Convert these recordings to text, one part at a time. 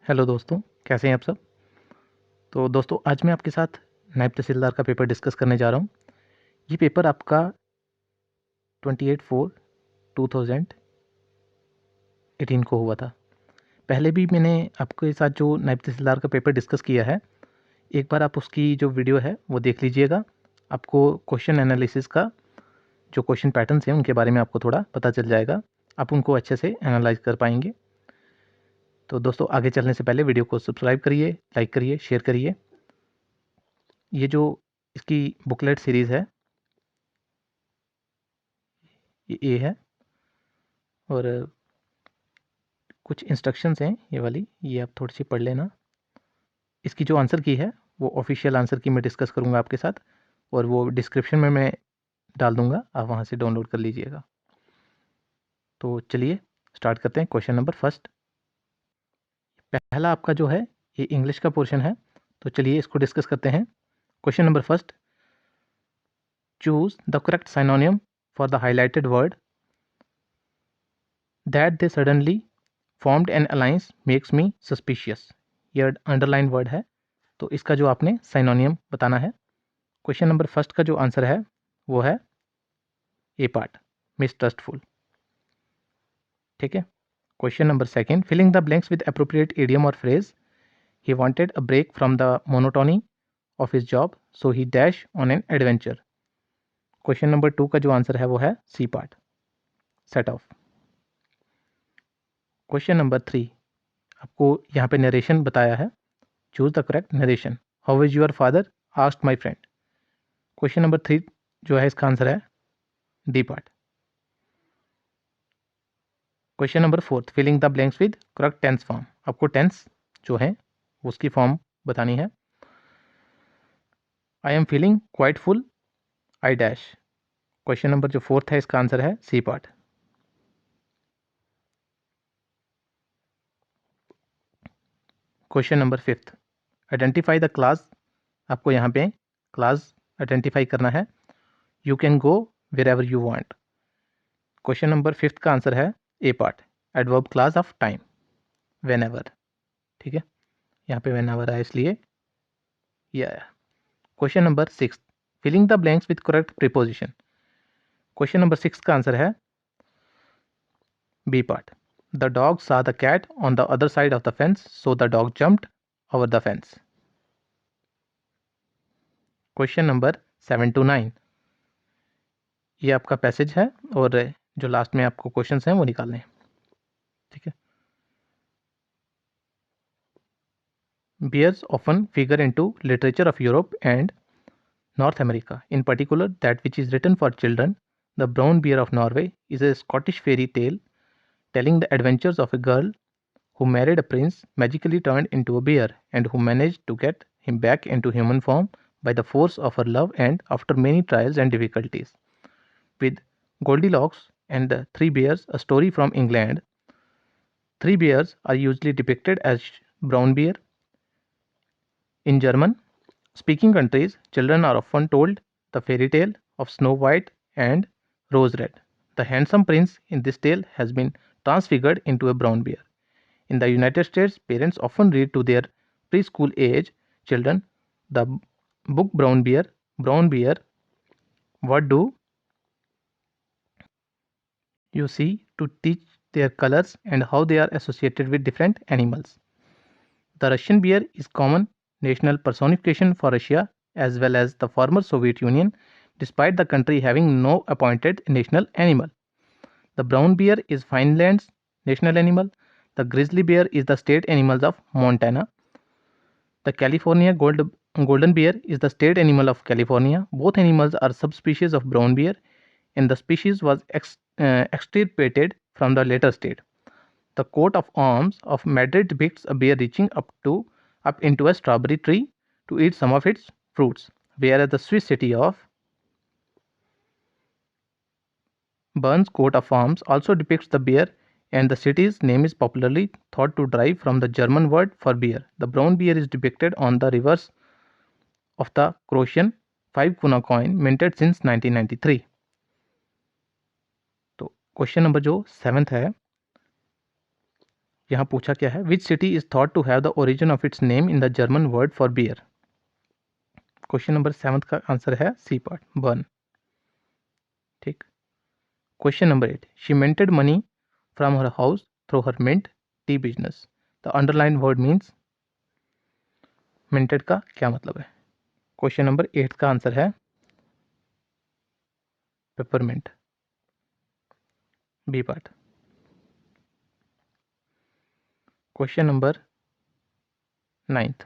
Hello दोस्तों, कैसे हैं आप सब। तो दोस्तों, आज मैं आपके साथ नायब तहसीलदार का पेपर डिस्कस करने जा रहा हूँ। ये पेपर आपका 28/4/2018 को हुआ था। पहले भी मैंने आपके साथ जो नायब तहसीलदार का पेपर डिस्कस किया है, एक बार आप उसकी जो वीडियो है वो देख लीजिएगा। आपको क्वेश्चन एनालिसिस का जो क्वेश्चन पैटर्न्स हैं उनके बारे में आपको थोड़ा पता चल जाएगा। आप उनको अच्छे से एनालाइज कर पाएंगे। तो दोस्तों, आगे चलने से पहले वीडियो को सब्सक्राइब करिए, लाइक करिए, शेयर करिए। ये जो इसकी बुकलेट सीरीज़ है, ये है, और कुछ इंस्ट्रक्शंस हैं ये वाली, ये आप थोड़ी सी पढ़ लेना। इसकी जो आंसर की है वो ऑफिशियल आंसर की मैं डिस्कस करूँगा आपके साथ, और वो डिस्क्रिप्शन में मैं डाल दूँगा, आप वहाँ से डाउनलोड कर लीजिएगा। तो चलिए स्टार्ट करते हैं। क्वेश्चन नंबर फर्स्ट, पहला आपका जो है ये इंग्लिश का पोर्शन है, तो चलिए इसको डिस्कस करते हैं। Question number first, choose the correct synonym for the highlighted word that they suddenly formed an alliance makes me suspicious. ये अंडरलाइन वर्ड है, तो इसका जो आपने सिनोनियम बताना है। क्वेश्चन नंबर फर्स्ट का जो आंसर है वो है ए पार्ट, मिसट्रस्टफुल। ठीक है। Question number second, filling the blanks with appropriate idiom और phrase. He wanted a break from the monotony of his job, so he dash on an adventure. Question number two का जो answer है वो है C part, set off. Question number three, आपको यहाँ पे narration बताया है। Choose the correct narration. How is your father asked my friend. Question number three जो है इसका आंसर है D part. Question number fourth, filling the blanks with correct tense form. आपको टेंस जो है उसकी फॉर्म बतानी है। I am feeling quite full, I dash. Question number जो फोर्थ है इसका आंसर है C part. Question number fifth, identify the class. आपको यहाँ पे क्लास आइडेंटिफाई करना है। You can go wherever you want. Question number fifth का आंसर है A part, adverb class of time, when ever. ठीक है, यहाँ पे वेन एवर आया इसलिए ये आया। Question number six, filling the blanks with correct preposition. Question number six का आंसर है B part, the dog saw the cat on the other side of the fence, so the dog jumped over the fence. Question number 7 to 9, ये आपका passage है, और जो last में आपको questions हैं वो निकालने हैं। ठीक है। Bears often figure into literature of Europe and North America. In particular, that which is written for children, The Brown Bear of Norway, is a Scottish fairy tale telling the adventures of a girl who married a prince, magically turned into a bear, and who managed to get him back into human form by the force of her love and after many trials and difficulties. With Goldilocks and the Three Bears, a story from England, three bears are usually depicted as brown bear. In German speaking countries, children are often told the fairy tale of Snow White and Rose Red. The handsome prince in this tale has been transfigured into a brown bear. In the United States, parents often read to their preschool age children the book Brown Bear. Brown Bear, what do you see, to teach their colors and how they are associated with different animals. The Russian bear is common national personification for Russia as well as the former Soviet Union, despite the country having no appointed national animal. The brown bear is Finland's national animal. The grizzly bear is the state animal of Montana. The California golden bear is the state animal of California. Both animals are subspecies of brown bear, and the species was extirpated from the latter state. The coat of arms of Madrid depicts a bear reaching up into a strawberry tree to eat some of its fruits, whereas the Swiss city of Bern's coat of arms also depicts the bear, and the city's name is popularly thought to derive from the German word for bear. The brown bear is depicted on the reverse of the Croatian 5 kuna coin minted since 1993. तो question number जो 7th है यहाँ पूछा क्या है, which city is thought to have the origin of its name in the German word for beer. Question number 7 का answer है C part, Bern. ठीक। Question number 8, she minted money from her house through her mint tea business. The underline word means, minted का क्या मतलब है। Question number 8 का answer है peppermint, B part. Question number 9th,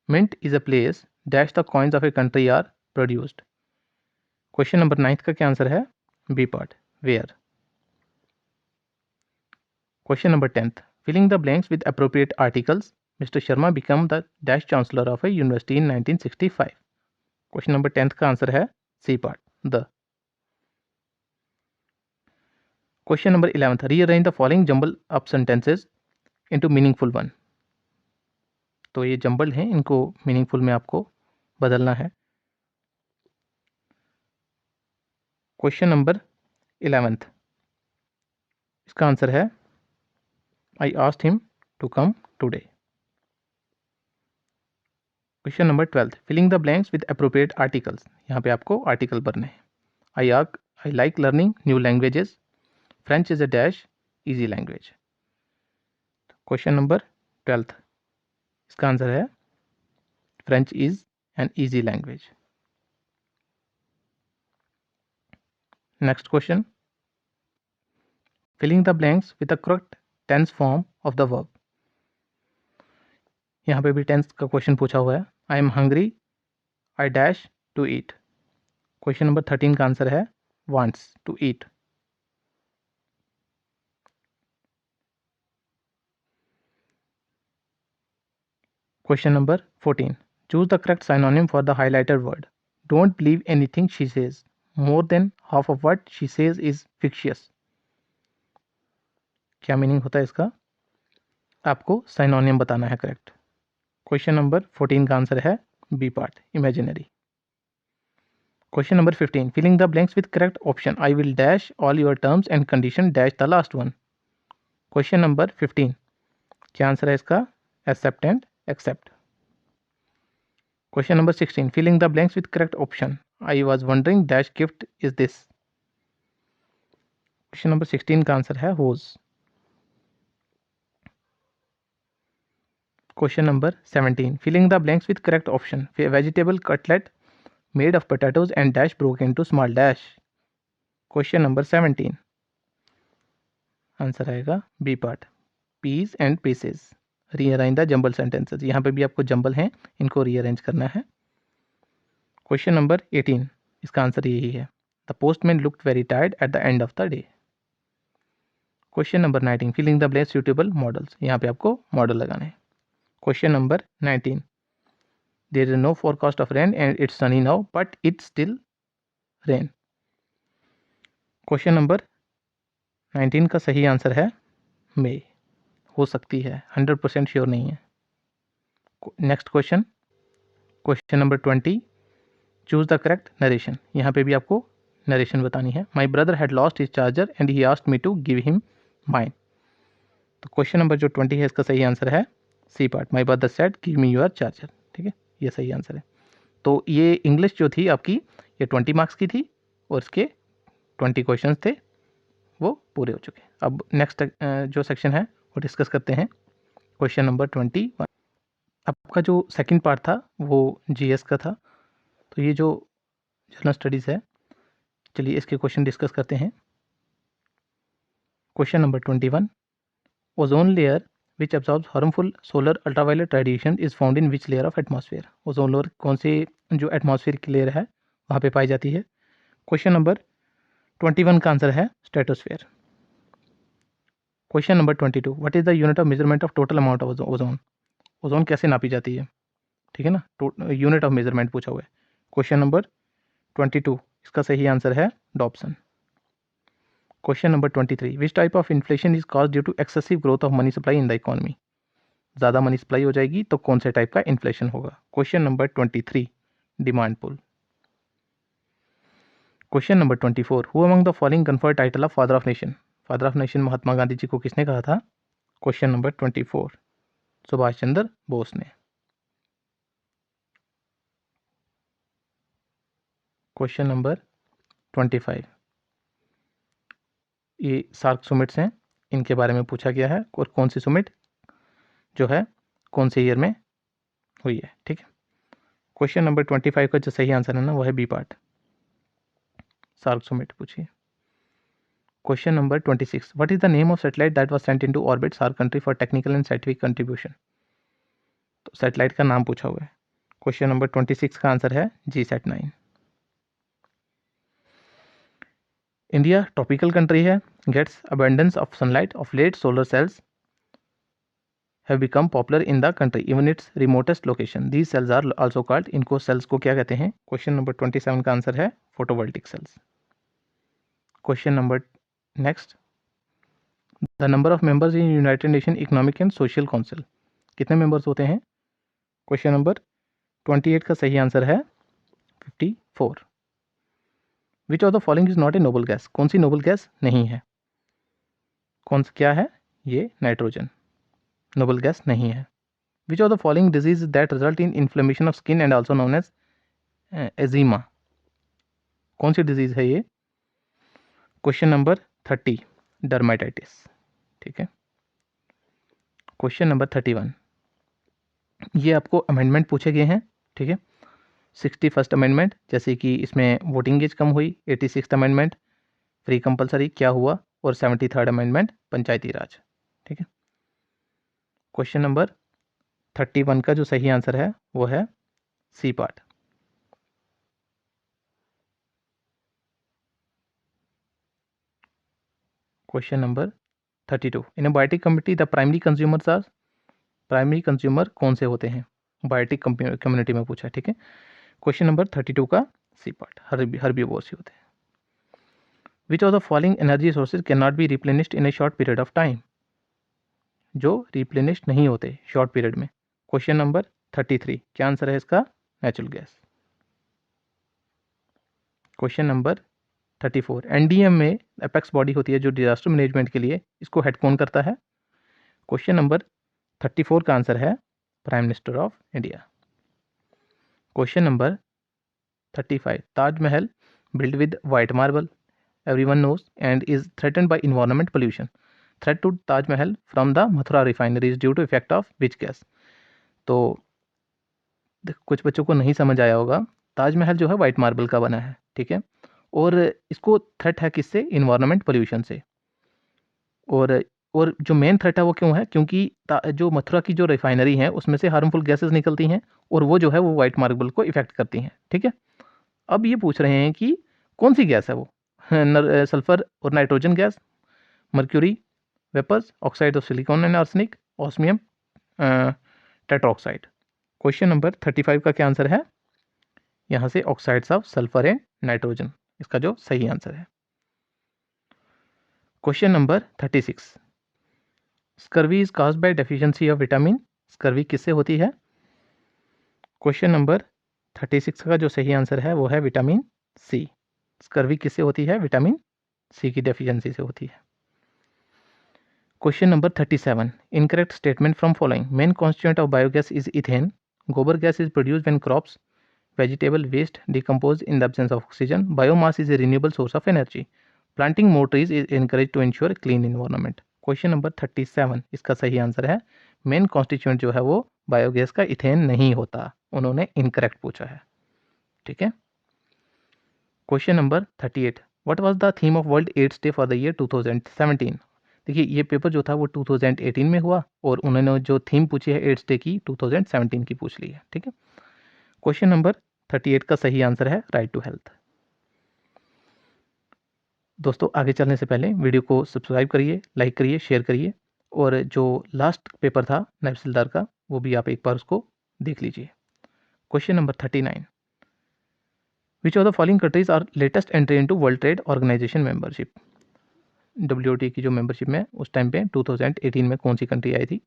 mint is a place dash the coins of a country are produced। Question number 9th का क्या answer है, B part, where. Question number 10th, filling the blanks with appropriate articles, Mr. Sharma became the dash chancellor of a university in 1965। Question number 10th का answer है C part, the. Question number 11th, rearrange the following jumble up sentences into meaningful one। तो ये jumble हैं, इनको meaningful में आपको बदलना है। क्वेश्चन नंबर 11th, इसका आंसर है I asked him to come today. Question number 12th, filling the blanks with appropriate articles. यहाँ पे आपको आर्टिकल भरने हैं। I like learning new languages, French is a dash easy language. Question number 12th, इसका answer है French is an easy language. Next question, filling the blanks with the correct tense form of the verb. यहाँ पे भी tense का question पूछा हुआ है। I M hungry, I dash to eat. Question number 13 का आंसर है wants to eat. Question number 14, choose the correct synonym for the highlighted word. Don't believe anything she says, more than half of what she says is fictitious. क्या meaning होता है इसका, आपको synonym बताना है correct. Question number 14 का answer है B part, imaginary. Question number 15, filling the blanks with correct option, I will dash all your terms and condition dash the last one. Question number 15, क्या answer है इसका, accept and except. Question number 16, filling the blanks with correct option, I was wondering dash gift is this. Question number 16 का answer है whose. Question number 17, filling the blanks with correct option, vegetable cutlet made of potatoes and dash broke into small dash। Question number 17, answer आएगा B part, piece and pieces. Rearrange the jumble sentences, यहाँ पे भी आपको jumble हैं, इनको rearrange करना है। Question number 18, इसका आंसर यही है, the postman looked very tired at the end of the day. Question number 19, filling the blanks suitable modals, यहाँ पे आपको मॉडल लगाने हैं। Question number 19, there is no forecast of rain and it's sunny now but it's still rain। Question number 19 का सही answer है मे, हो सकती है, 100% श्योर नहीं है। Next question, question number 20, choose the correct narration. यहाँ पे भी आपको नरेशन बतानी है। My brother had lost his charger and he asked me to give him mine. तो क्वेश्चन नंबर जो 20 है, इसका सही आंसर है C part, my brother said give me your charger. ठीक है, ये सही आंसर है। तो ये इंग्लिश जो थी आपकी, ये 20 मार्क्स की थी और इसके 20 क्वेश्चंस थे, वो पूरे हो चुके। अब नेक्स्ट जो सेक्शन है वो डिस्कस करते हैं, क्वेश्चन नंबर 21। आपका जो सेकंड पार्ट था वो जीएस का था। तो ये जो जनरल स्टडीज़ है, चलिए इसके क्वेश्चन डिस्कस करते हैं। Question number 21, ozone layer which absorbs harmful solar ultraviolet radiation is found in which layer of atmosphere. Ozone layer कौन से जो एटमॉस्फेयर की लेयर है वहाँ पे पाई जाती है। क्वेश्चन नंबर 21 का आंसर है stratosphere. Question number 22, what is the unit of measurement of total amount of ozone. Ozone कैसे नापी जाती है, ठीक है ना, यूनिट ऑफ मेजरमेंट पूछा हुआ है। क्वेश्चन नंबर 22, इसका सही आंसर है डॉप्सन। Question number 23, which type of inflation is cause due to excessive growth of money supply in the economy. ज़्यादा मनी सप्लाई हो जाएगी तो कौन से टाइप का इन्फ्लेशन होगा। Question number 23, demand pull. Question number 24, who among the following conferred title of father of nation. Father of nation Mahatma Gandhi ji को किसने कहा था? क्वेश्चन नंबर 24, सुभाष चंद्र बोस ने। क्वेश्चन नंबर 25, ये सार्क सुमिट्स हैं, इनके बारे में पूछा गया है और कौन सी सुमिट जो है कौन से ईयर में हुई है। ठीक है, क्वेश्चन नंबर 25 का जो सही आंसर है ना वो है बी पार्ट, सार्क सुमिट पूछिए। Question number 26, what is the name of satellite that was sent into orbit SAARC country for technical and scientific contribution? तो सैटेलाइट का नाम पूछा हुआ है। क्वेश्चन नंबर 26 का आंसर है GSAT-9। इंडिया ट्रॉपिकल कंट्री है, gets abundance of sunlight of late solar cells have become popular in the country even its remotest location. These cells are also called, इनको cells को क्या कहते हैं? Question number 27 का answer है photovoltaic sales. Question number next, the number of members in United nation economic and social council, कितने members होते हैं? क्वेश्चन नंबर 28 का सही आंसर है 54। विच of the following is not a noble gas, कौन सी Nobel gas नहीं है? कौन सा क्या है? ये नाइट्रोजन नोबल गैस नहीं है। Which of the following disease that result in inflammation of skin and also known as eczema, कौन सी डिजीज है ये? Question number 30, dermatitis. ठीक है, क्वेश्चन नंबर 31, ये आपको अमेंडमेंट पूछे गए हैं। ठीक है, 61st अमेंडमेंट, जैसे कि इसमें वोटिंग एज कम हुई। 86th अमेंडमेंट, फ्री कंपलसरी क्या हुआ? और 73rd अमेंडमेंट, पंचायती राज। ठीक है, क्वेश्चन नंबर 31 का जो सही आंसर है वो है C part. Question number 32, in a biotic community the primary consumers are, primary consumer कौन से होते हैं? बायोटिक कम्युनिटी में पूछा। ठीक है, क्वेश्चन नंबर 32 का सी पार्ट, हर्बीवोर्स ही होते हैं। विच of the following energy sources can not be replenished in A short period of time, जो रिप्लेनिश्ड नहीं होते शॉर्ट पीरियड में? क्वेश्चन नंबर 33, क्या आंसर है इसका? Natural gas. Question number 34, NDM में अपेक्स बॉडी होती है जो डिजास्टर मैनेजमेंट के लिए, इसको हेड कौन करता है? क्वेश्चन नंबर 34 का आंसर है prime minister of India. Question number 35, Taj Mahal built with white marble everyone knows and is threatened by environment pollution. Threat to Taj Mahal from the Mathura refinery is due to effect of which gas? तो कुछ बच्चों को नहीं समझ आया होगा, ताजमहल जो है वाइट मार्बल का बना है। ठीक है, और इसको थ्रेट है किससे? इन्वायरमेंट पोल्यूशन से। और जो मेन थ्रेट है वो क्यों है? क्योंकि जो मथुरा की जो रिफाइनरी है उसमें से हार्मफुल गैसेस निकलती हैं और वो जो है वो वाइट मार्बल को इफेक्ट करती हैं। ठीक है, अब ये पूछ रहे हैं कि कौन सी गैस है वो? सल्फर और nitrogen gas, mercury vapours, oxide of silicon and arsenic, osmium tetroxide. Question number 35 का क्या आंसर है? यहाँ से oxides of sulphur and nitrogen इसका जो सही आंसर है। Question number 36, scurvy is caused by deficiency of vitamin, scurvy किससे होती है? क्वेश्चन नंबर 36 का जो सही आंसर है वो है विटामिन सी। स्कर्वी किससे होती है? विटामिन सी की डेफिशिएंसी से होती है। Question number 37, incorrect statement from following, main constituent of biogas is ethane, gobar gas is produced when crops vegetable waste decompose in the absence of oxygen, biomass is a renewable source of energy, planting more trees is encouraged to ensure clean environment। Question number 37 इसका सही answer है main constituent जो है वो biogas का ethane नहीं होता, उन्होंने इनकरेक्ट पूछा है। ठीक है, question number 38, what was the theme of World AIDS Day for the year 2017? देखिए ये पेपर जो था वो 2018 में हुआ और उन्होंने जो थीम पूछी है एड्स डे की 2017 की पूछ ली है। ठीक है, क्वेश्चन नंबर 38 का सही आंसर है राइट टू हेल्थ। दोस्तों आगे चलने से पहले वीडियो को सब्सक्राइब करिए, लाइक करिए, शेयर करिए, और जो लास्ट पेपर था नायब तहसीलदार का वो भी आप एक बार उसको देख लीजिए। Question number 39, which of the following countries are latest entry into World Trade Organization membership? WTO की जो मेंबरशिप में उस टाइम पे 2018 में कौन सी कंट्री आई थी?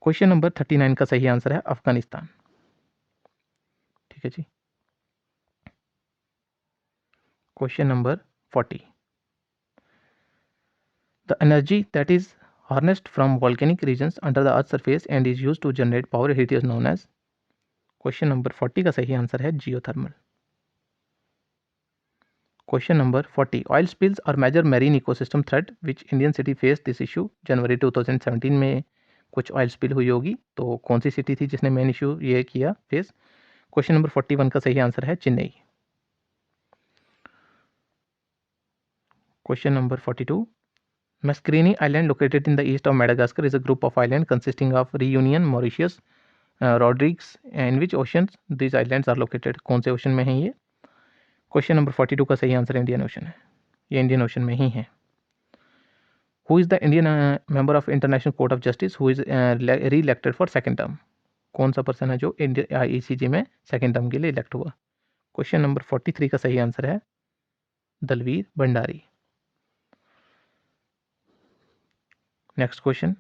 क्वेश्चन नंबर 39 का सही आंसर है अफगानिस्तान। ठीक है जी, question number 40, the energy that is harnessed from volcanic regions under the earth's surface and is used to generate power heat is known as। Question number 40 का सही answer है geothermal. Question number 40 oil spills are major marine ecosystem threat which Indian city face this issue. जनवरी 2017 में कुछ oil spill हुई होगी, तो कौन सी सिटी थी जिसने मेन इशू ये किया फेस। क्वेश्चन नंबर 41 का सही आंसर है Chennai. Question number 42 Mascarini Island, located in the east of Madagascar, is a group of islands consisting of Reunion, Mauritius, Rodrigues, and which oceans these islands are located। कौन से ocean में हैं ये। Question number 42 का सही answer Indian ocean है, ये Indian ocean में ही है। Who is the Indian member of international court of justice who is री इलेक्टेड फॉर सेकेंड टर्म। कौन सा पर्सन है जो ICJ में सेकेंड टर्म के लिए इलेक्ट हुआ। क्वेश्चन नंबर 43 का सही आंसर है Dalvir Bhandari. Next question.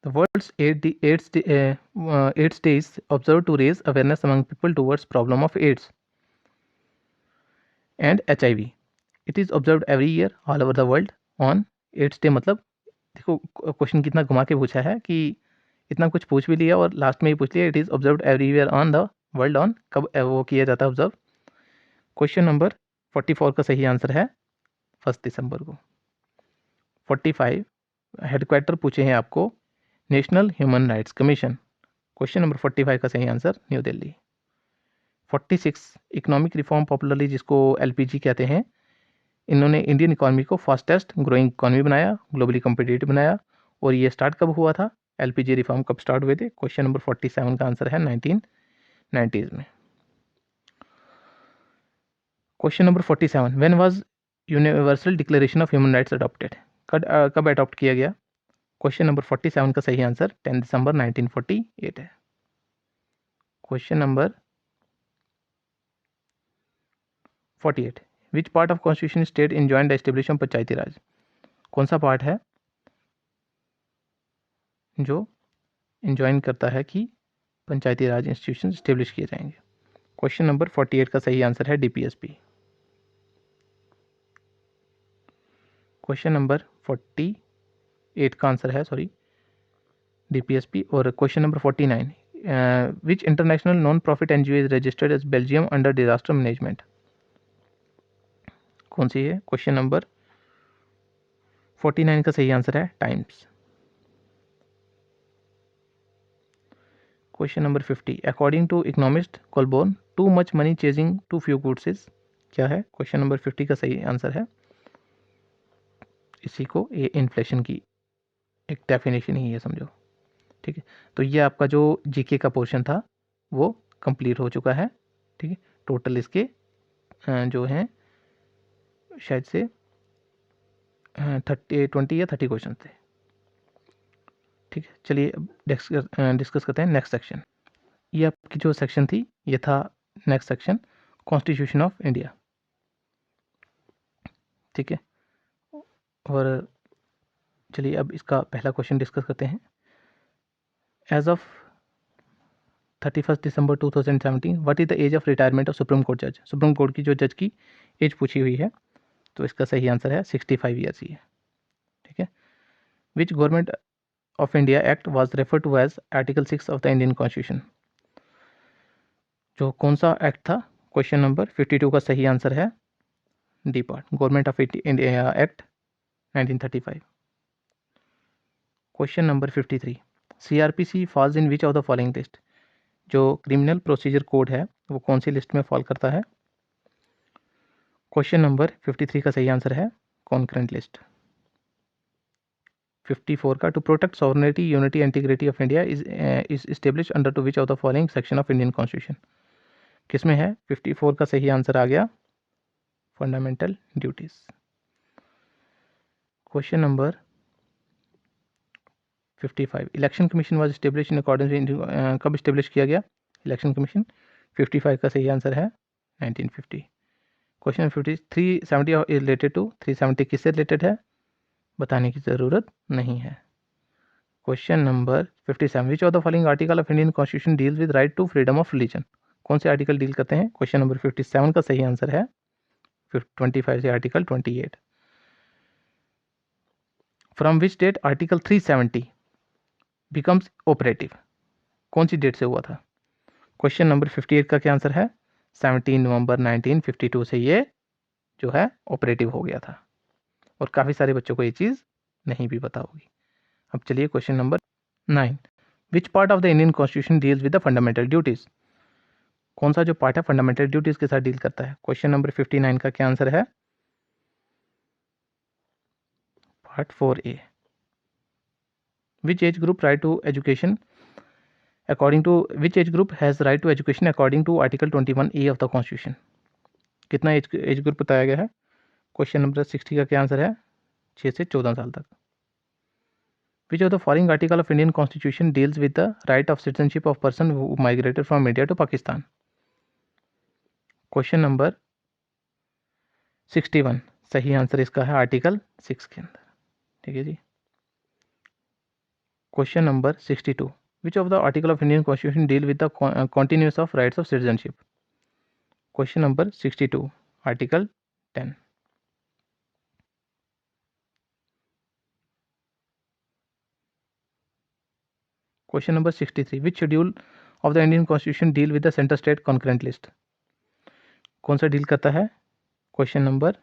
The world's AIDS Day is observed to raise awareness among people towards problem of AIDS and HIV. It is observed every year all over the world on AIDS Day। मतलब देखो question कितना घुमा के पूछा है कि इतना कुछ पूछ भी लिया और लास्ट में ही पूछ लिया it is observed everywhere on the world on कब वो किया जाता है ऑब्जर्व। क्वेश्चन नंबर 44 का सही आंसर है 1 दिसंबर को। 45 हेडक्वार्टर पूछे हैं आपको national human rights commission. Question number 45 का सही answer new Delhi. 46 economic reform popularly जिसको LPG कहते हैं, इन्होंने इंडियन इकोनॉमी को फास्टेस्ट ग्रोइंग इकोनॉमी बनाया, ग्लोबली कम्पिटिटिव बनाया, और ये स्टार्ट कब हुआ था, LPG रिफॉर्म कब स्टार्ट हुए थे। क्वेश्चन नंबर 47 का आंसर है 1990s में। Question number 47 when was universal declaration of human rights adopted. कब अडॉप्ट किया गया। क्वेश्चन नंबर 47 का सही आंसर 10 दिसंबर 1948 है। Question number 48 which part of constitution state enjoin the establishment of panchayati raj. कौन सा पार्ट है जो इंजॉइन करता है कि पंचायती राज इंस्टीट्यूशन स्टेब्लिश किए जाएंगे। क्वेश्चन नंबर 48 का सही आंसर है DPSP। क्वेश्चन नंबर 48 का आंसर है DPSP। और question number 49 which international non profit NGO is registered as Belgium under disaster management. कौन सी है। क्वेश्चन नंबर 49 का सही आंसर है times. Question number 50 according to economist Coulborn too much money chasing too few goods is क्या है। Question number 50 का सही आंसर है, इसी को ये इन्फ्लेशन की एक डेफिनेशन ही है समझो। ठीक है, तो ये आपका जो GK का पोर्शन था वो कंप्लीट हो चुका है। ठीक है, टोटल इसके जो हैं शायद से 20 या 30 क्वेश्चन थे। ठीक है, चलिए अब डिस्कस करते हैं नेक्स्ट सेक्शन। ये आपकी जो सेक्शन थी ये था next section constitution of India. ठीक है, और चलिए अब इसका पहला क्वेश्चन डिस्कस करते हैं। As of 31 December 2017 what is the age of retirement of Supreme Court जज। सुप्रीम कोर्ट की जो जज की एज पूछी हुई है, तो इसका सही आंसर है 65 ईयर्स ही है। ठीक है, which Government of India Act was refer to as article 6 of the Indian constitution. जो कौन सा एक्ट था। क्वेश्चन नंबर 52 का सही आंसर है D part, government of India act 1935। Question number 53 CRPC falls in which of the following list. जो criminal procedure code है वो कौन सी लिस्ट में फॉल करता है। क्वेश्चन नंबर 53 का सही आंसर है कॉन्करेंट लिस्ट। 54 का to protect sovereignty unity integrity of India is establish under to which of the following section of Indian constitution. किसमें है। 54 का सही आंसर आ गया fundamental duties. Question number 55 election commission was establish in accordance with कब establish किया गया election commission. 55 का सही आंसर है 1950। क्वेश्चन 53 70 इज रिलेटेड टू 370 किससे रिलेटेड है, बताने की ज़रूरत नहीं है। Question number 57 which of the following article of Indian constitution deals with right to freedom of religion. कौन से आर्टिकल डील करते हैं। क्वेश्चन नंबर 57 का सही आंसर है 25 से article 28। From which date article 370 becomes operative? कौन सी डेट से हुआ था? क्वेश्चन नंबर 58 का क्या आंसर है? 17 नवंबर 1952 से ये जो है ऑपरेटिव हो गया था। और काफ़ी सारे बच्चों को ये चीज़ नहीं भी पता होगी। अब चलिए question number 9, which part of the Indian constitution deals with the fundamental duties? कौन सा जो पार्ट है फंडामेंटल ड्यूटीज के साथ डील करता है? क्वेश्चन नंबर 59 का क्या आंसर है? Part 4A। Which age group right to education according to which age group has right to education according to article 21A of the constitution? कितना age group बताया गया है? क्वेश्चन नंबर 60 का क्या answer है? 6 से 14 साल तक। Which of the following article of Indian Constitution deals with the right of citizenship of person who migrated from India to Pakistan? Question number 61 सही आंसर इसका है आर्टिकल 6 के अंदर। ठीक है जी। Question number 62 which of the article of Indian constitution deal with the continuous of rights of citizenship? Question number 62 article 10। Question number 63 which schedule of the Indian constitution deal with the centre state concurrent list? कौन सा deal करता है? Question number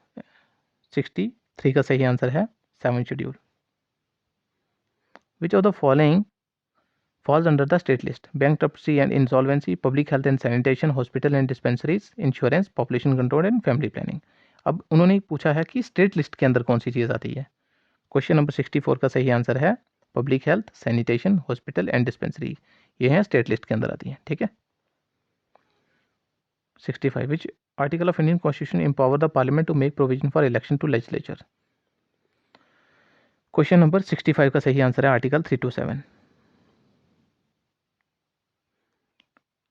63 का सही answer है 7th schedule. Which of the following falls under the state list? Bankruptcy and insolvency, public health and sanitation, hospital and dispensaries, insurance, population control and family planning। अब उन्होंने पूछा है कि स्टेट लिस्ट के अंदर कौन सी चीज़ आती है। क्वेश्चन नंबर 64 का सही आंसर है public health, sanitation, hospital and dispensary. ये हैं स्टेट लिस्ट के अंदर आती हैं। ठीक है। 65 which article of Indian constitution empower the parliament to make provision for election to legislature? Question number 65 का सही आंसर है आर्टिकल 327।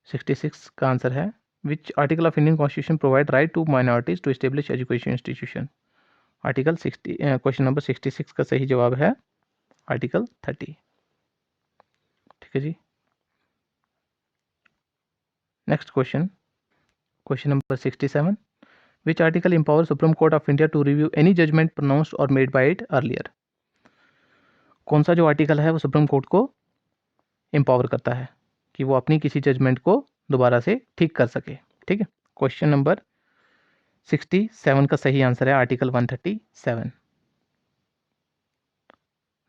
66 का आंसर है which article of Indian constitution provide right to minorities to establish education institution? Article 60। Question number 66 का सही जवाब है article 30। ठीक है जी। Next question, question number 67 which article empower supreme court of India to review any judgment pronounced or made by it earlier? कौन सा जो आर्टिकल है वो सुप्रीम कोर्ट को एम्पावर करता है कि वो अपनी किसी जजमेंट को दोबारा से ठीक कर सके? ठीक है। क्वेश्चन नंबर 67 का सही आंसर है आर्टिकल 137।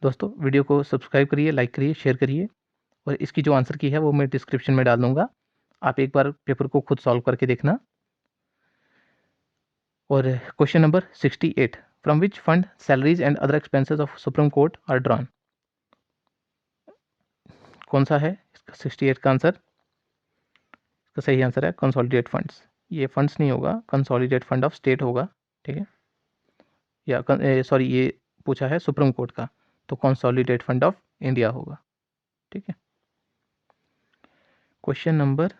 दोस्तों वीडियो को सब्सक्राइब करिए, लाइक करिए, शेयर करिए और इसकी जो आंसर की है वो मैं डिस्क्रिप्शन में डाल दूंगा। आप एक बार पेपर को खुद सॉल्व करके देखना। और question number 68 from which fund salaries and other expenses of Supreme Court are drawn? कौन सा है इसका 68 का आंसर? इसका सही आंसर है कंसोलिडेट फंड्स। ये फंड्स नहीं होगा, कंसोलिडेट फंड ऑफ स्टेट होगा। ठीक है। या सॉरी ये पूछा है सुप्रीम कोर्ट का, तो कंसोलिडेट फंड ऑफ इंडिया होगा। ठीक है। Question number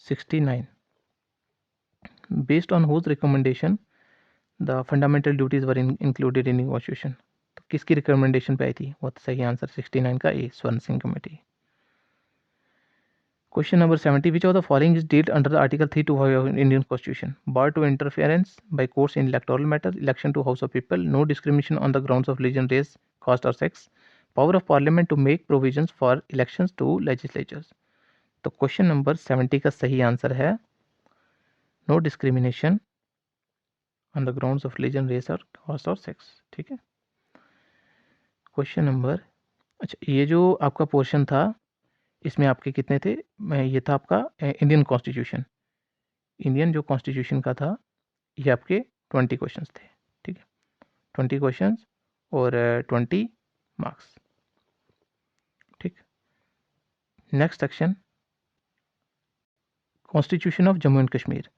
69 based on whose recommendation the fundamental duties were included in constitution? तो किसकी रिकमेंडेशन पे आई थी? वो सही आंसर 69 का A, Swaran Singh committee. Question number 70 which of the following is dealt under the article 325 of Indian constitution? Bar to interference by courts in electoral matter, election to house of people, no discrimination on the grounds of religion, race, caste or sex, power of parliament to make provisions for elections to legislatures. तो question number 70 का सही answer है no discrimination on the grounds of religion, race और cast or sex. ठीक है। Question number, अच्छा ये जो आपका पोर्शन था इसमें आपके कितने थे? ये था आपका इंडियन कॉन्स्टिट्यूशन। इंडियन जो कॉन्स्टिट्यूशन का था ये आपके 20 क्वेश्चंस थे। ठीक है। 20 क्वेश्चंस और 20 मार्क्स। ठीक। Next section constitution of Jammu and Kashmir.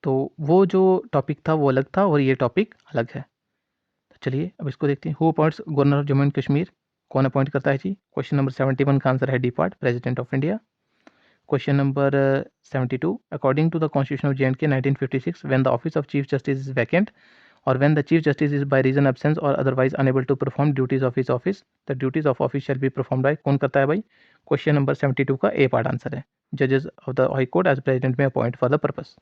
तो वो जो टॉपिक था वो अलग था और ये टॉपिक अलग है। तो चलिए अब इसको देखते हैं। Who appoints governor of Jammu and Kashmir? कौन अपॉइंट करता है जी? क्वेश्चन नंबर 71 का आंसर है D part, president of India. Question number 72 according to the constitution of J&K 1956 when the office of chief justice is vacant or when the chief justice is by reason absence or otherwise unable to perform duties of his office the duties of office shall be perform by? कौन करता है भाई? Question number 72 का ए part answer है जजेस of the high court as president may appoint for the purpose.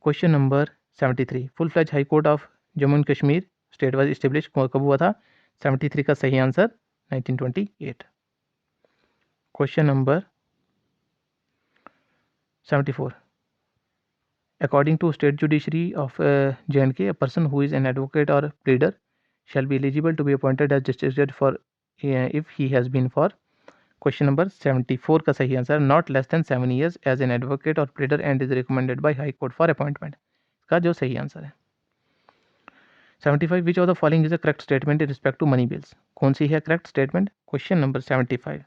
Question number 73 full fledge high court of Jammu and Kashmir state was establish कब हुआ था? 73 का सही answer 1928। Question number 74, according to state judiciary of J&K, a person who is an advocate or pleader shall be eligible to be appointed as district judge for if he has been for question number 74 का सही answer not less than 7 years as an advocate or pleader and is recommended by high court for appointment का जो सही answer है। 75, which of the following is a correct statement in respect to money bills? कौन सी है correct statement? Question number 75,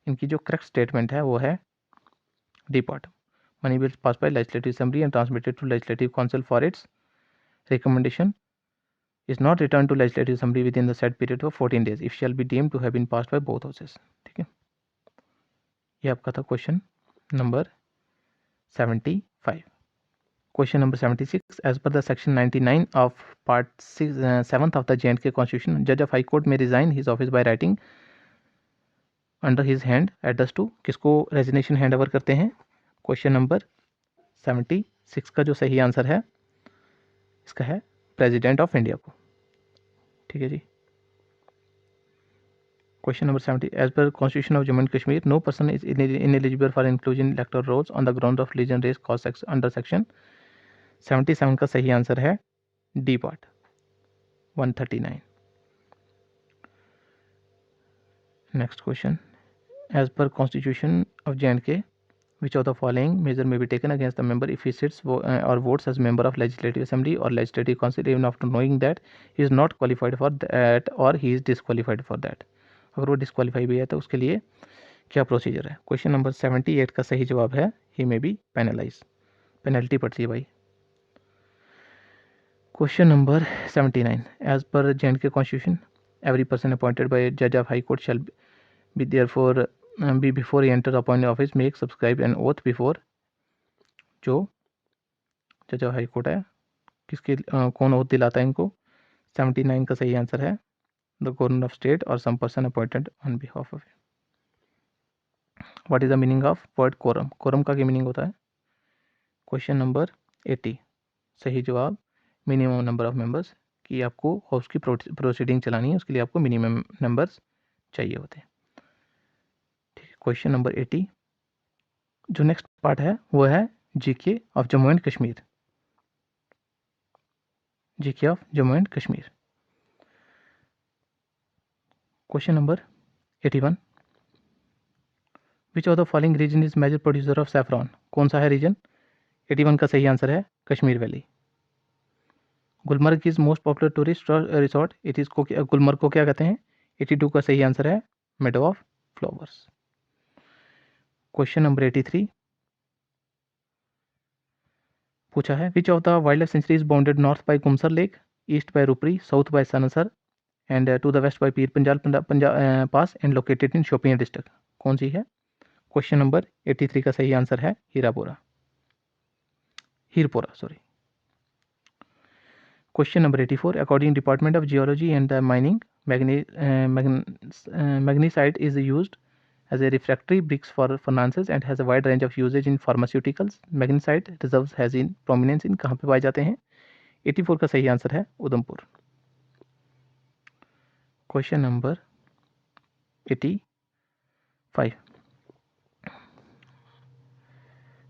इनकी जो correct statement है वो है D part. Money bills pass by legislative assembly and transmitted to legislative council for its recommendation is not returned to legislative assembly within the said period of 14 days if shall be deemed to have been passed by both houses। ठीक है, ये आपका था question number 75। Question number 76, as per the section 99 of part 7th of the J&K constitution, जज of high court may resign his office by writing under his hand address to, किसको resignation hand over करते हैं? Question number 76 का जो सही answer है इसका है प्रेसिडेंट ऑफ इंडिया को। ठीक है जी। Question number 70, as per constitution of Jammu and Kashmir no person is ineligible for inclusion electoral rolls on the ground of religion race caste under section 77 का सही आंसर है D part 139। Next question, as per constitution of J&K which of the following measure may be taken against the member if he sits or votes as member of legislative assembly or legislative council even after knowing that he is not qualified for that or he is disqualified for that? अगर वो disqualify भी है तो उसके लिए क्या procedure है? Question number 78 का सही जवाब है he may be penalize, penalty पड़ती है भाई। Question number 79, as per J&K constitution every person appointed by जज of high court shall be therefore be before he enters appointed office make subscribe an oath before, जो जज of high court है किसके कौन oath दिलाता है इनको? 79 का सही आंसर है द गवर्नर ऑफ स्टेट और some person appointed on behalf of. What is the meaning of word quorum? Quorum का क्या मीनिंग होता है? क्वेश्चन नंबर 80, सही जवाब मिनिमम नंबर ऑफ मेंबर्स, कि आपको हाउस की प्रोसीडिंग चलानी है उसके लिए आपको मिनिमम नंबर्स चाहिए होते हैं। क्वेश्चन नंबर 80, जो नेक्स्ट पार्ट है वो है GK of Jammu and Kashmir. GK of Jammu and Kashmir. Question number 81, which of the following region is major producer of saffron? कौन सा है रीजन? 81 का सही आंसर है Kashmir Valley. Gulmarg is most popular tourist resort, it is को गुलमर्ग को क्या कहते हैं? 82 का सही आंसर है meadow of flowers. Question number 83 पूछा है which of the wild life sanctuary is bounded north by Kumsar lake, east by Rupri, south by Sansar and to the west by Pir Panjal pass and located in Shopian district? कौन सी है? Question number 83 का सही answer है Hirpora sorry. Question number 84, according department of geology and the mining magnesite is used as a refractory bricks for furnaces and has a wide range of usage in pharmaceuticals. Magnesite reserves has in prominence in कहाँ पे पाए जाते हैं? 84 का सही answer है Udhampur. Question number 85,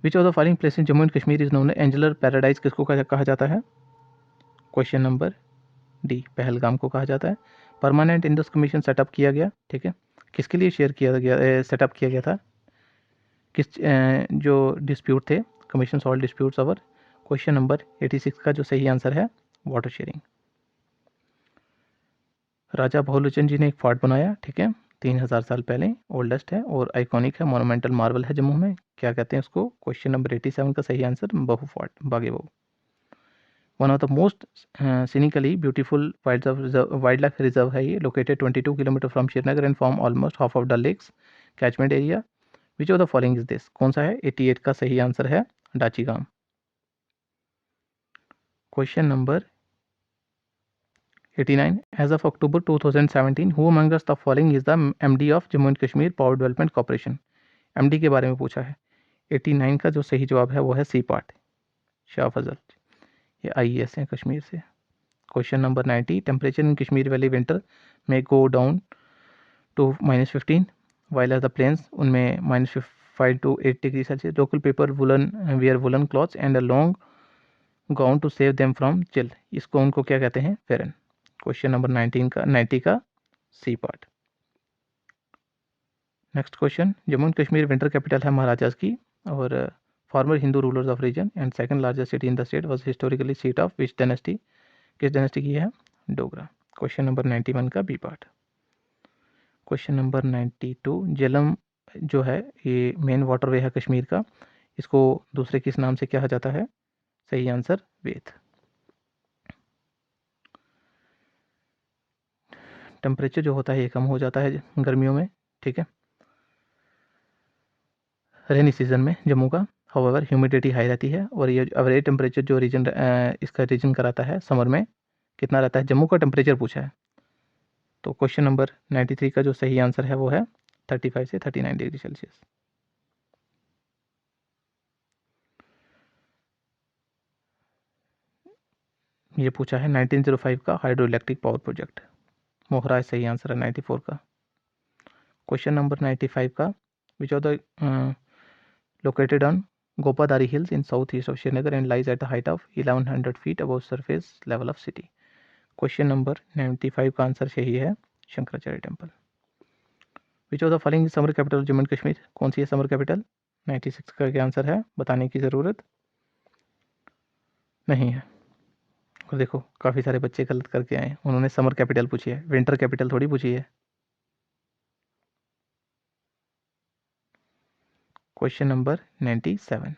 which of the following place in Jammu and Kashmir is known angler paradise, किसको कहा जाता है? क्वेश्चन नंबर डी पहलगाम को कहा जाता है। परमानेंट इंडस कमीशन सेटअप किया गया, ठीक है, किसके लिए सेटअप किया गया था? किस जो डिस्प्यूट थे, commission solve disputes over. Question number 86 का जो सही आंसर है वाटर शेयरिंग। राजा बहुलोचन जी ने एक फोर्ट बनाया, ठीक है, 3000 साल पहले, ओल्डेस्ट है और आइकॉनिक है, मोनूमेंटल मार्बल है जम्मू में, क्या कहते हैं उसको? क्वेश्चन नंबर 87 का सही आंसर बहु fort, Bagh-e Bahu. One of the most scenically beautiful wild life reserve है ये, located 22 kilometre from Srinagar and form almost half of the lake's catchment area. Which of the following is this? कौन सा है? 88 का सही आंसर है Dachigam. Question number 89, as of October 2017 who among the following is the MD of Jammu and Kashmir power development corporation? MD के बारे में पूछा है। 89 का जो सही जवाब है वो है सी पार्ट, शाह फजल, ये IAS हैं कश्मीर से। Question number 90, temperature in Kashmir valley winter में go down to -15 while at the plains उनमें -5 to 8 degree Celsius. Local people wear woollen clothes and a long gown to save them from chill. इस gown को क्या कहते हैं? Pheran. Question number 90 का C part. Next question, Jammu and Kashmir winter capital है महाराजास की और former Hindu rulers of reason and second largest city in the state was historically seat of which dynasty? किस डायनेस्टी की है? डोगरा। क्वेश्चन नंबर 91 का B part. Question number 92, Jhelum जो है ये मेन वाटरवे है कश्मीर का, इसको दूसरे किस नाम से कहा जाता है? सही आंसर वेद। टेम्परेचर जो होता है ये कम हो जाता है गर्मियों में, ठीक है, रेनी सीजन में जम्मू का। हाउएवर ह्यूमिडिटी हाई रहती है और ये एवरेज टेम्परेचर जो रीजन इसका रीजन कराता है समर में कितना रहता है? जम्मू का टेम्परेचर पूछा है, तो क्वेश्चन नंबर 93 का जो सही आंसर है वो है 35 से 39 डिग्री सेल्सियस। ये पूछा है 1905 का हाइड्रो इलेक्ट्रिक पावर प्रोजेक्ट, मोहरा सही आंसर है 94 का। क्वेश्चन नंबर 95 का, विच of the located on Gopadari Hills in southeast of Srinagar and lies at the height of 1100 feet above surface level of city। Question number 95 का answer सही है Shankaracharya temple. Which of the following summer capital Jammu and Kashmir? कौन सी है summer capital? 96 का क्या answer है? बताने की ज़रूरत नहीं है। और देखो काफ़ी सारे बच्चे गलत करके आए, उन्होंने समर कैपिटल पूछी है, विंटर कैपिटल थोड़ी पूछी है। Question number 97,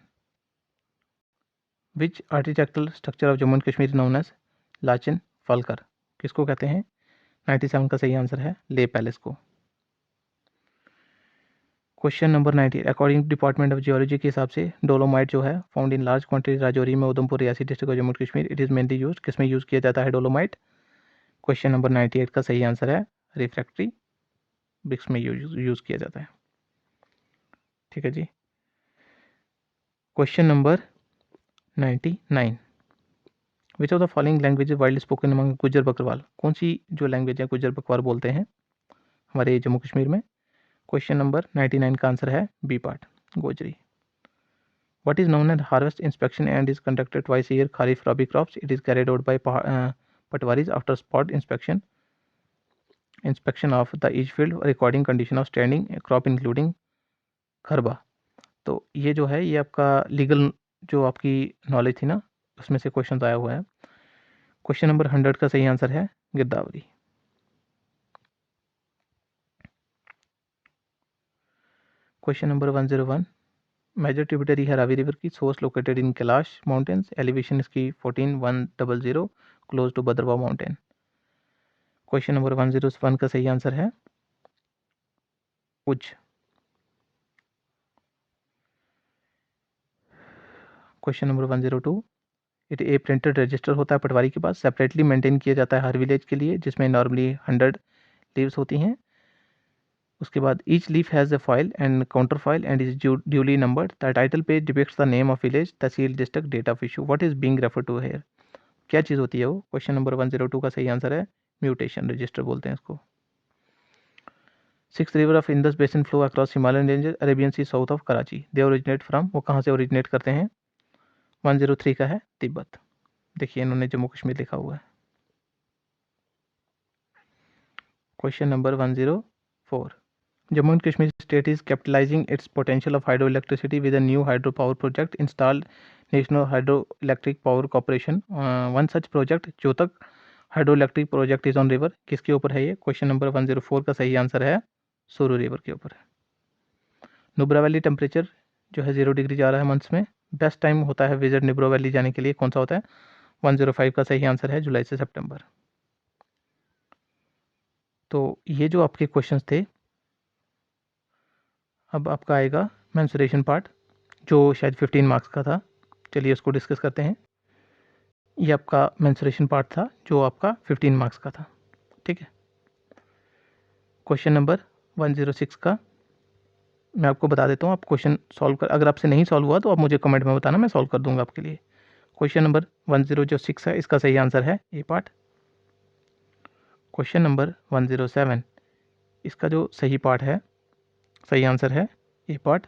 which architectural structure of Jammu and Kashmir known as लाचिन फालकर? किसको कहते हैं? 97 का सही आंसर है ले पैलेस को। Question number 90, according to department of geology के हिसाब से डोलोमाइट जो है found in large quantity Rajouri में, उधमपुर, रियासी डिस्ट्रिक्ट और Jammu and Kashmir. It is mainly use, किस में यूज़ किया जाता है डोलोमाइट? क्वेश्चन नंबर 98 का सही आंसर है रिफ्रैक्टरी ब्रिक्स में यूज़ किया जाता है, ठीक है जी। Question number 99, which of the following language वाइल्ड स्पोकन अमंग गुजर बकरवाल? कौन सी जो लैंग्वेज है गुजर बकरवाल बोलते हैं हमारे जम्मू कश्मीर में? क्वेश्चन नंबर 99 का आंसर है B part, Gojri. What is known as harvest inspection and is conducted twice a year? Kharif Rabi crops. It is carried out by patwaris after spot inspection of the each field, recording condition of standing crop including खरबा। तो ये जो है ये आपका legal जो आपकी knowledge थी ना उसमें से क्वेश्चन आया हुआ है। क्वेश्चन नंबर 100 का सही आंसर है गिरदावरी। क्वेश्चन नंबर 101, मेजर ट्रिब्यूटरी है रावी रिवर की, source located in Kailash mountains, elevation इसकी 14100 close to Bhadarwah mountain. Question number 101 का सही आंसर है Ujh. Question number 102, it a printed register होता है पटवारी के पास, सेपरेटली मेंटेन किया जाता है हर विलेज के लिए, जिसमें नॉर्मली 100 लीव्स होती हैं। उसके बाद each leaf has a file and counter file and is duly numbered. The title page depicts the name of village, tehsil, district, date of issue. What is being refer to here? क्या चीज़ होती है वो? Question number 102 का सही answer है mutation register बोलते हैं इसको। 6th river of Indus basin flow across Himalayan ranges, Arabian Sea south of Karachi. They originate from, वो कहाँ से ओरिजिनेट करते हैं? 103 का है तिब्बत। देखिए इन्होंने जम्मू कश्मीर लिखा हुआ है। Question number 104, Jammu and Kashmir state is capitalizing its potential of hydroelectricity with a new hydropower project installed National Hydroelectric Power Corporation। One such project Chotak Hydroelectric Project is on river। किसके ऊपर है ये? Question number 104 का सही answer है सोरू river के ऊपर है। नुब्रा वैली टेम्परेचर जो है 0 डिग्री जा रहा है मंथ्स में। बेस्ट टाइम होता है विजिट नुब्रा वैली जाने के लिए कौन सा होता है? 105 का सही आंसर है जुलाई से सितंबर। तो ये जो आपके क्वेश्चंस थे, अब आपका आएगा मेंसुरेशन पार्ट जो शायद 15 मार्क्स का था। चलिए उसको डिस्कस करते हैं। ये आपका मेंसुरेशन पार्ट था जो आपका 15 मार्क्स का था, ठीक है। क्वेश्चन नंबर 106 का मैं आपको बता देता हूँ, आप क्वेश्चन सॉल्व कर, अगर आपसे नहीं सॉल्व हुआ तो आप मुझे कमेंट में बताना, मैं सॉल्व कर दूंगा आपके लिए। क्वेश्चन नंबर 106 है, इसका सही आंसर है ए पार्ट क्वेश्चन नंबर 107, इसका जो सही पार्ट है, सही आंसर है ए पार्ट।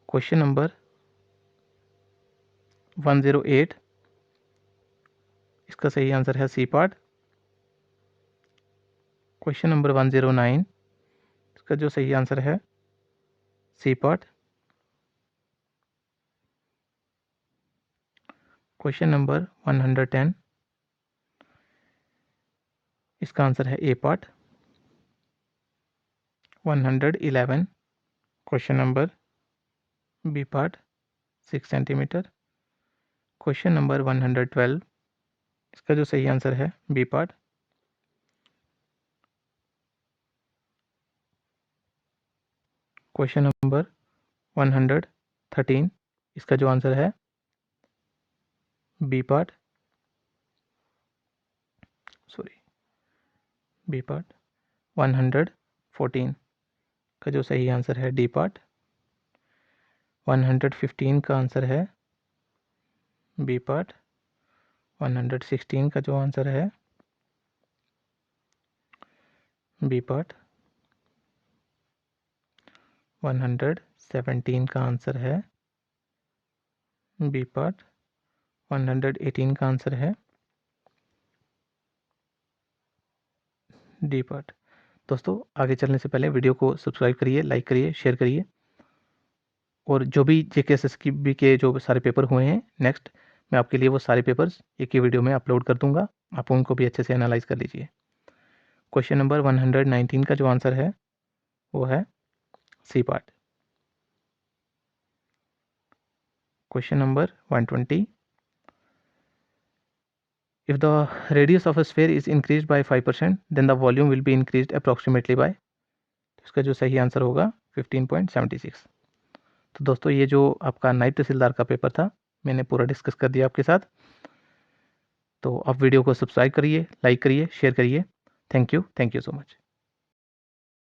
क्वेश्चन नंबर 108, इसका सही आंसर है सी पार्ट। क्वेश्चन नंबर 109, इसका जो सही आंसर है सी पार्ट। क्वेश्चन नंबर 110, इसका आंसर है A part. 111, question number B part 6 centimetre. Question number 112, इसका जो सही आंसर है बी पार्ट। क्वेश्चन नंबर 113, इसका जो आंसर है B part, sorry B part. 114 का जो सही आंसर है डी पार्ट। 115 का आंसर है बी पार्ट। 116 का जो आंसर है बी पार्ट। 117 का आंसर है बी पार्ट। 118 का आंसर है डी पार्ट। दोस्तों, आगे चलने से पहले वीडियो को सब्सक्राइब करिए, लाइक करिए, शेयर करिए। और जो भी JKSSB के जो सारे पेपर हुए हैं नेक्स्ट, मैं आपके लिए वो सारे पेपर्स एक ही वीडियो में अपलोड कर दूंगा, आप उनको भी अच्छे से एनालाइज कर लीजिए। क्वेश्चन नंबर 119 का जो आंसर है वो है C part. Question number 120, if the radius of a sphere is increased by 5%, then the volume will be increased approximately by, इसका जो सही आंसर होगा 15.76। तो दोस्तों, ये जो आपका नायब तहसीलदार का पेपर था, मैंने पूरा डिस्कस कर दिया आपके साथ। तो आप वीडियो को सब्सक्राइब करिए, लाइक करिए, शेयर करिए। Thank you so much.